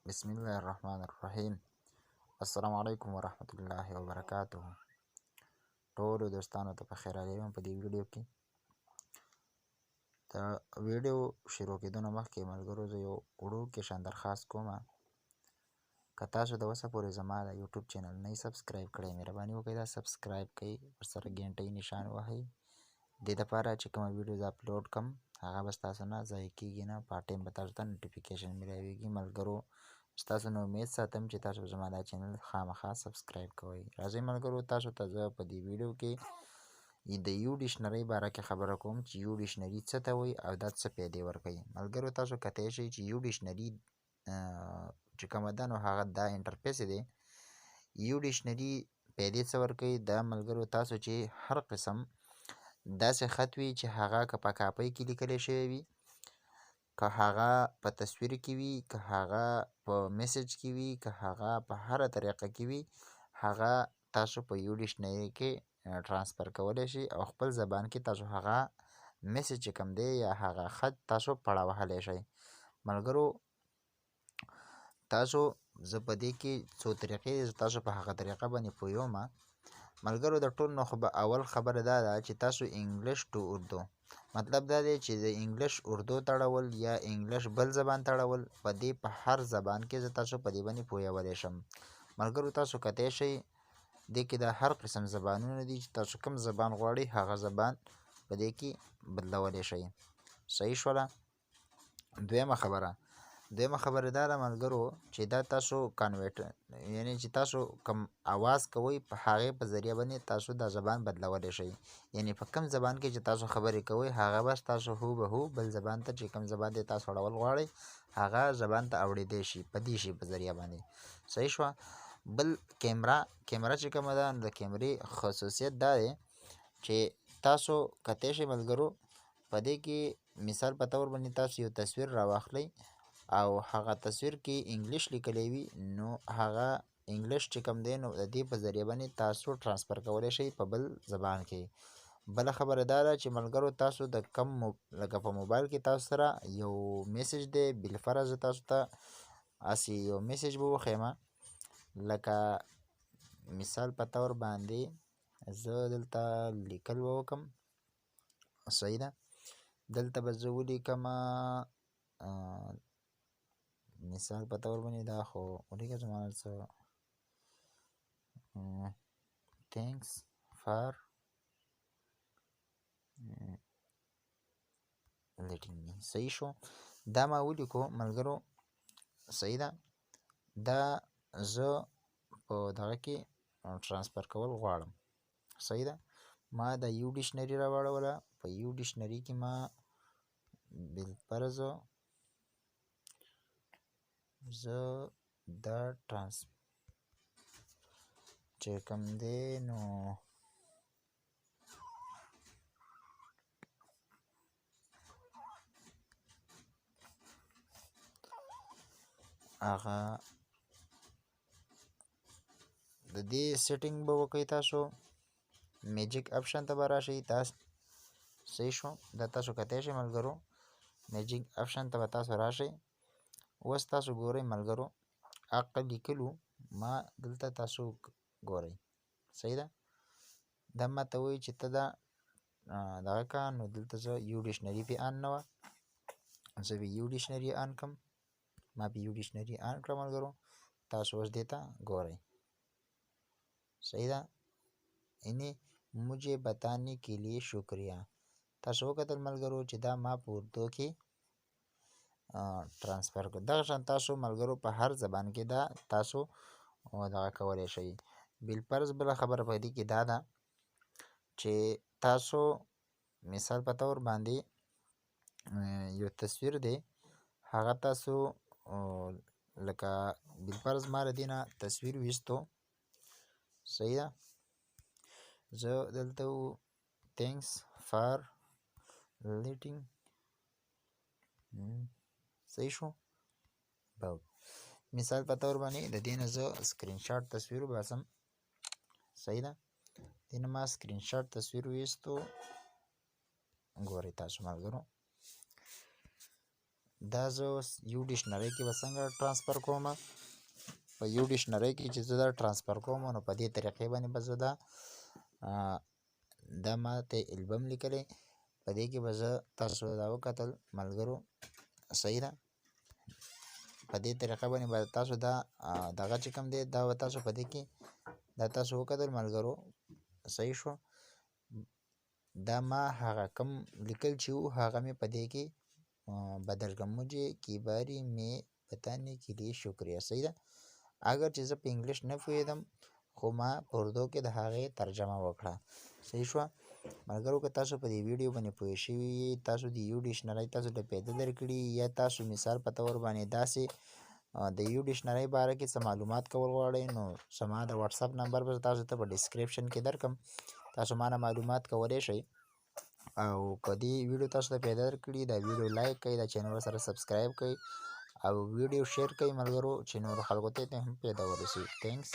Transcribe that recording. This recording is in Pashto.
بسم الله الرحمن الرحیم. السلام علیکم ورحمۃ الله وبرکاتہ. ټولو دوستانو ته په خیر راغلم. په دې ویډیو کې د ویډیو شروع کېدو نه مخکې ملګرو زه یو وړوکی درخواست کوم. که تاسو د اوسه پورې زما د یوټیوب چینل نه سبسکرایب کړئ، مهرباني وکړئ دا سبسکرایب کړئ، ورسره ګنټۍ نشان وهئ. دې دپاره چې کومه ویډیو زه اپلوډ کړم هغه به ستاسو نه ضایع کېږي نه، په ټایم به تاسو ته نوټیفیکیشن میلاویږي. ملګرو ستاسو نه امید ساتم چې تاسو زما دا چینل خامخا سبسکرایب کوئ. راځئ ملګرو تاسو ته زه په دې ویډیو کې د یو ډکشنرۍ باره کې خبره کوم چې یو ډکشنري څه ته وایي او دا څه فایدې ورکوي. ملګرو تاسو کتلی شئ چې یو ډکشنري چې کومه ده نو هغه دا انټرفیس دی. یو ډکشنري فایدې څه ورکوي؟ دا ملګرو تاسو چې هر قسم داسې خط وي چې هغه که په کاپۍ کې لیکلی شوی وي، که هغه په تصویر کې وي، که هغه په میسج کې وي، که هغه په هره طریقه کې وي، هغه تاسو په یو ډکشنري کې ترانسفر کولی شئ او خپل زبان کې تاسو هغه میسج چې کوم دی یا هغه خط تاسو پړه وهلی شئ. ملګرو تاسو زه په دې کې څو طریقې تاسو په هغه طریقه باندې پوهیږم. ملګرو د ټول نه خو به اول خبره دا ده چې تاسو انګلیش ټو اردو، مطلب دا دی چې د انګلیش اردو تړول یا انګلیش بل زبان تړول، په دې په هر زبان کې زه تاسو په دې باندې پوهولی شم. ملګرو تاسو کتلی شئ دې کې د هر قسم زبانونه دي چې تاسو کوم زبان غواړئ هغه زبان په دې کې بدلولی شئ. صحیح شوله. دویمه خبره دا ده ملګرو چې دا تاسو کانورټ یعنی چې تاسو کوم اواز کوئ په هغې په ذریعه باندې تاسو دا زبان بدلولی شئ. یعنی په کوم زبان کې چې تاسو خبرې کوئ هغه بس تاسو هوبهو بل زبان ته چې کوم زبان دی تاسو اړول غواړئ هغه زبان ته اورېدی شي په دې شي په ذریعه باندې. صحیح شوه. بل کیمره چې کومه ده نو د کیمرې خصوصیت دا دی چې تاسو کتلی شئ ملګرو په دې کې مثال په طور باندې تاسو یو تصویر راواخلئ او هغه تصویر کې انګلیش لیکلی وي، نو هغه انګلیش چې کوم دی نو د دې په ذریعه باندې تاسو ترانسفر کولی شئ په بل زبان کې. بله خبره دا ده چې ملګرو تاسو د کم لکه په موبایل کې تاسو سره یو میسج دی، بالفرض تاسو ته هسې یو میسج به وښیم. لکه مثال په طور باندې زه دلته لیکل به وکړم. صحیح ده. دلته به زه ولیکم مثال په طور باندې دا خو ولیکه زما څه thanks for letting me. صحیح شو. دا ما ولیکو ملګرو. صحیح ده. دا زه په دغه کې ترانسفر کول غواړم. صحیح ده. ما دا یو ډکشنري راواړوله. په یو ډکشنري کې ما بالفرض زه دا چې کوم دی نو هغه د دې سیټینګ به وکړئ. تاسو میجیک اپشن ته به راشئ. صحیح شو. دا تاسو کتلی شئ ملګرو میجیک اپشن ته به تاسو راشئ. اوس تاسو ګورئ ملګرو هغه لیکلو ما دلته تاسو ګورئ. صحیح ده. دا ماته وایي چې ته دا دغه که نو دلته زه یو ډکشنري پې آن نه وه، زه به یو ډکشنري آن کړم. ما به یو ډکشنري آن کړه ملګرو. تاسو اوس دې ته ګورئ. صحیح ده. یعنی مجھے بتانے کے لیے شکریہ. تاسو وکتل ملګرو چې دا ما په اردو کې ترانسفر کړو. دغه شان تاسو ملګرو په هر زبان کې دا تاسو دغه کولی شئ. بالفرض بله خبره په دې کې دا ده چې تاسو مثال په طور باندې یو تصویر دی هغه تاسو لکه بالفرض ما له دې نه تصویر ویستو. صحیح ده. زه دلته thanks for letting. صحیح شو. مثال په طور باندې د دې نه زه سکرین شاټ تصویر وباسم. صحیح ده. دې نه ما سکرین شاټ تصویر ویستو. ګورئ تاسو ملګرو دا زه یو ډکشنرۍ کې به څنګه ټرانسفر کوم. په یو ډکشنرۍ کې چې زه دا ټرانسفر کوم نو په دې طریقې باندې به زه دا ماته البم لیکلی په دې کې به زه تاسو دا وکتل ملګرو صحیح ده. په دې طریقه باندې به تاسو دا دغه چې کوم دی دا به تاسو په دې کې دا تاسو وکتل ملګرو صحیح شو. دا ما هغه کم لیکل چې وو هغه مې په دې کې بدل کړم. مجھے کی باری میں بتانے کے لیے شکریہ. صحیح ده. اگر چې زه په انګلیش نه پوهېدم خو ما په اردو کې د هغې ترجمه وکړه. صحیح شوه ملګرو. که تاسو په دې ویډیو باندې پوه شوي یې تاسو د یو ډکشنرۍ تاسو ته پیدا درکړي یا تاسو مثال په طور باندې داسې د یو ډکشنرۍ باره کې څه معلومات کول غواړئ نو زما د واتساپ نمبر به تاسو ته په ډسکرپشن کې درکړم. تاسو ما نه معلومات کولی شئ. او که دې ویډیو تاسو ته پیدا درکړي دا ویډیو لایک کړئ دا چینل سره سبسکرایب کړئ او ویډیو شیر کړئ ملګرو چې نورو خلکو ته هم پیدا ورسي. تھینکس.